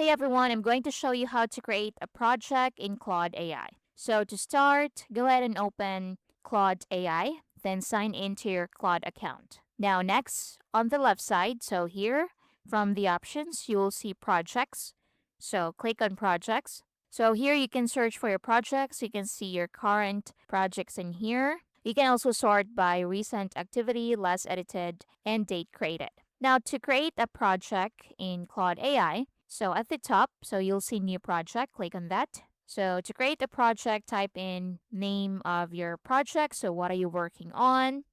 Hey everyone, I'm going to show you how to create a project in Claude AI. So to start, go ahead and open Claude AI, then sign into your Claude account. Now next, on the left side, so here, from the options, you will see projects. So click on projects. So here you can search for your projects. You can see your current projects in here. You can also sort by recent activity, last edited, and date created. Now to create a project in Claude AI, so at the top, so you'll see new project, click on that. So to create a project, type in name of your project. So what are you working on?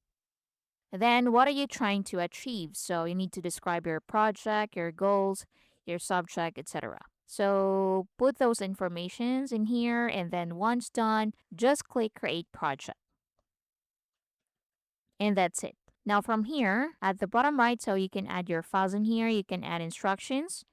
Then what are you trying to achieve? So you need to describe your project, your goals, your subject, etc. So put those informations in here and then once done, just click create project. And that's it. Now from here, at the bottom right, so you can add your files in here, you can add instructions.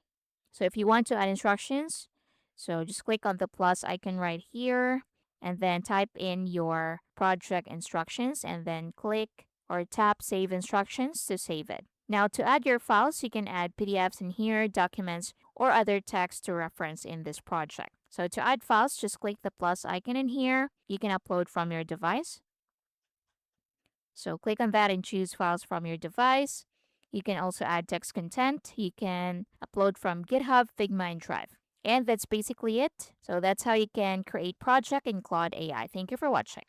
So if you want to add instructions, so just click on the plus icon right here and then type in your project instructions and then click or tap save instructions to save it. Now to add your files, you can add PDFs in here, documents, or other text to reference in this project. So to add files, just click the plus icon in here. You can upload from your device. So click on that and choose files from your device. You can also add text content. You can upload from GitHub, Figma, and Drive. And that's basically it. So that's how you can create project in Claude AI. Thank you for watching.